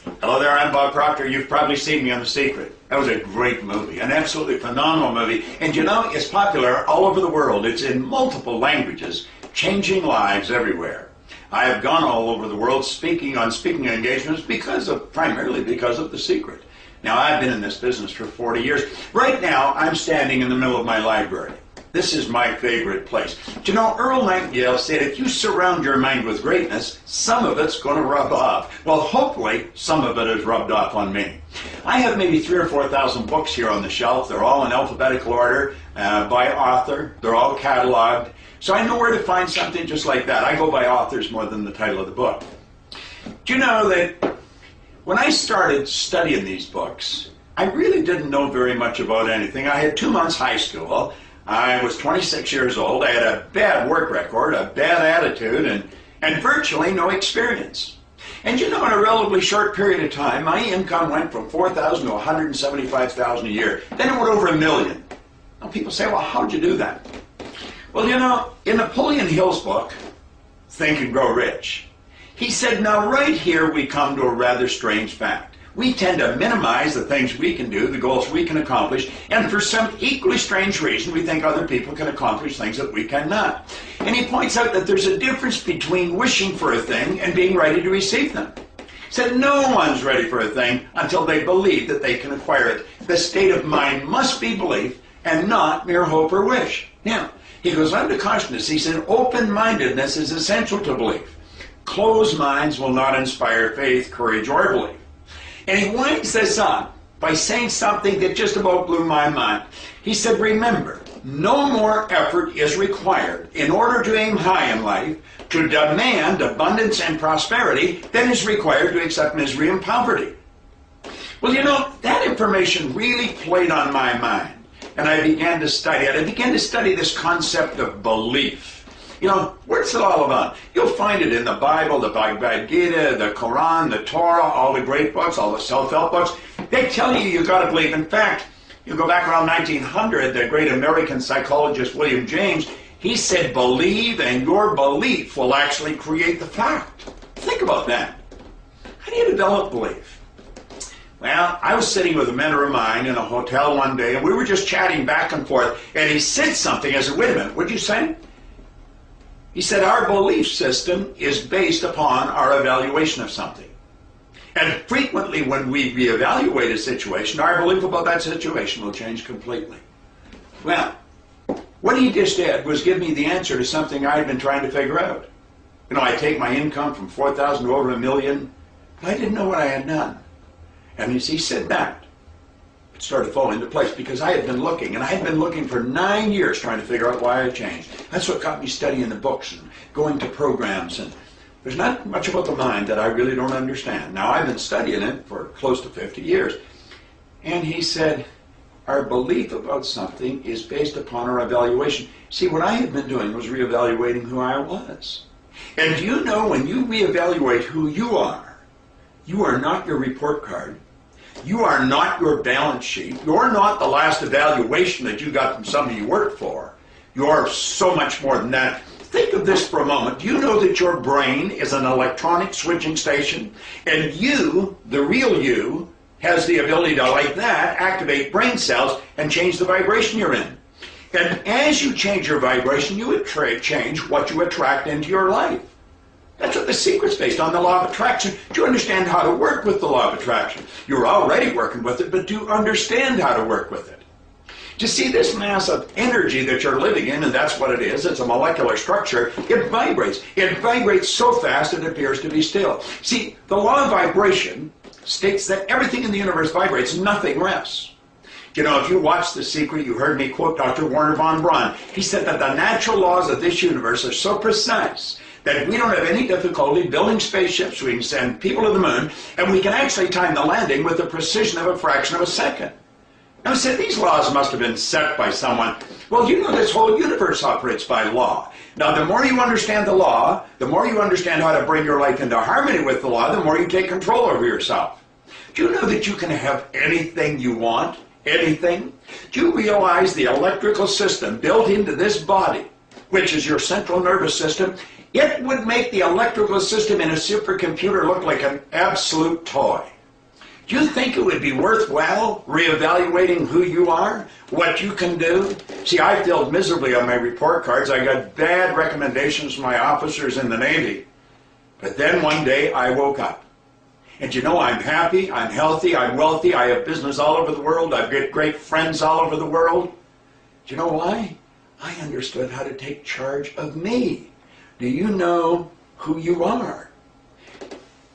Hello there, I'm Bob Proctor. You've probably seen me on The Secret. That was a great movie, an absolutely phenomenal movie. And you know, it's popular all over the world. It's in multiple languages, changing lives everywhere. I have gone all over the world speaking on speaking engagements primarily because of The Secret. Now, I've been in this business for 40 years. Right now, I'm standing in the middle of my library. This is my favorite place. Do you know, Earl Nightingale said, if you surround your mind with greatness, some of it's going to rub off. Well, hopefully, some of it has rubbed off on me. I have maybe 3,000 or 4,000 books here on the shelf. They're all in alphabetical order, by author. They're all cataloged. So I know where to find something just like that. I go by authors more than the title of the book. Do you know that when I started studying these books, I really didn't know very much about anything. I had 2 months high school. I was 26 years old. I had a bad work record, a bad attitude, and virtually no experience. And you know, in a relatively short period of time, my income went from $4,000 to $175,000 a year. Then it went over $1 million. Now people say, well, how'd you do that? Well, you know, in Napoleon Hill's book, Think and Grow Rich, he said, now right here we come to a rather strange fact. We tend to minimize the things we can do, the goals we can accomplish, and for some equally strange reason, we think other people can accomplish things that we cannot. And he points out that there's a difference between wishing for a thing and being ready to receive them. He said no one's ready for a thing until they believe that they can acquire it. The state of mind must be belief and not mere hope or wish. Now, he goes on to caution us. He said open-mindedness is essential to belief. Closed minds will not inspire faith, courage, or belief. And he winds this up by saying something that just about blew my mind. He said, remember, no more effort is required in order to aim high in life, to demand abundance and prosperity, than is required to accept misery and poverty. Well, you know, that information really played on my mind. And I began to study it. I began to study this concept of belief. You know, what's it all about? You'll find it in the Bible, the Bhagavad Gita, the Quran, the Torah, all the great books, all the self-help books. They tell you got to believe. In fact, you go back around 1900, the great American psychologist William James, he said, believe and your belief will actually create the fact. Think about that. How do you develop belief? Well, I was sitting with a mentor of mine in a hotel one day, and we were just chatting back and forth, and he said something. I said, wait a minute, what'd you say? He said, our belief system is based upon our evaluation of something. And frequently when we reevaluate a situation, our belief about that situation will change completely. Well, what he just did was give me the answer to something I had been trying to figure out. You know, I take my income from $4,000 to over $1 million, but I didn't know what I had done. And as he said that, it started to fall into place because I had been looking, and I had been looking for 9 years trying to figure out why I changed. That's what got me studying the books and going to programs. And there's not much about the mind that I really don't understand. Now, I've been studying it for close to 50 years. And he said, our belief about something is based upon our evaluation. See, what I had been doing was reevaluating who I was. And do you know, when you reevaluate who you are not your report card. You are not your balance sheet. You're not the last evaluation that you got from somebody you worked for. You're so much more than that. Think of this for a moment. Do you know that your brain is an electronic switching station? And you, the real you, has the ability to, like that, activate brain cells and change the vibration you're in. And as you change your vibration, you change what you attract into your life. That's what The Secret's based on, the law of attraction. Do you understand how to work with the law of attraction? You're already working with it, but do you understand how to work with it? To see this mass of energy that you're living in, and that's what it is, it's a molecular structure, it vibrates. It vibrates so fast it appears to be still. See, the law of vibration states that everything in the universe vibrates, nothing rests. You know, if you watch The Secret, you heard me quote Dr. Wernher von Braun. He said that the natural laws of this universe are so precise that we don't have any difficulty building spaceships, we can send people to the moon, and we can actually time the landing with the precision of a fraction of a second. Now, I said, these laws must have been set by someone. Well, you know, this whole universe operates by law. Now, the more you understand the law, the more you understand how to bring your life into harmony with the law, the more you take control over yourself. Do you know that you can have anything you want? Anything? Do you realize the electrical system built into this body, which is your central nervous system, It would make the electrical system in a supercomputer look like an absolute toy. Do you think it would be worthwhile reevaluating who you are, what you can do? See, I failed miserably on my report cards. I got bad recommendations from my officers in the Navy. But then one day I woke up. And you know, I'm happy, I'm healthy, I'm wealthy, I have business all over the world, I've got great friends all over the world. Do you know why? I understood how to take charge of me. Do you know who you are?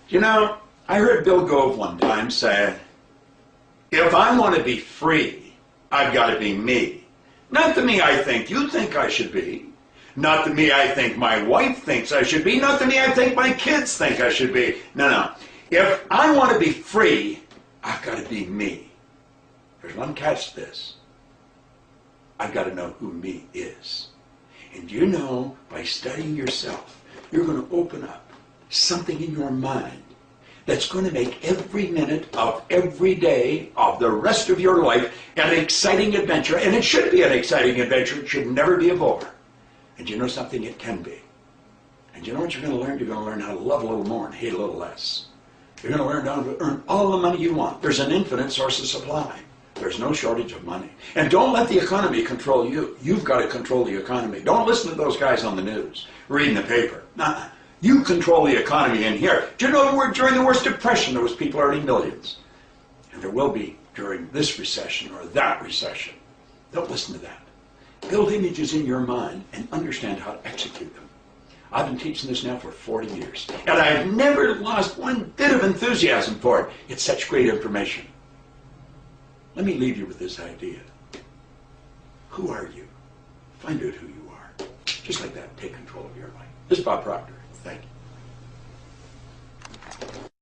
You know, I heard Bill Gove one time say, if I want to be free, I've got to be me. Not the me I think you think I should be. Not the me I think my wife thinks I should be. Not the me I think my kids think I should be. No. If I want to be free, I've got to be me. There's one catch to this. I've got to know who me is. And you know, by studying yourself, you're going to open up something in your mind that's going to make every minute of every day of the rest of your life an exciting adventure. And it should be an exciting adventure. It should never be a bore. And you know something? It can be. And you know what you're going to learn? You're going to learn how to love a little more and hate a little less. You're going to learn how to earn all the money you want. There's an infinite source of supply. There's no shortage of money. And don't let the economy control you. You've got to control the economy. Don't listen to those guys on the news, reading the paper. Nah. You control the economy in here. Do you know during the worst depression there was people earning millions? And there will be during this recession or that recession. Don't listen to that. Build images in your mind and understand how to execute them. I've been teaching this now for 40 years. And I've never lost one bit of enthusiasm for it. It's such great information. Let me leave you with this idea. Who are you? Find out who you are. Just like that, take control of your life. This is Bob Proctor. Thank you.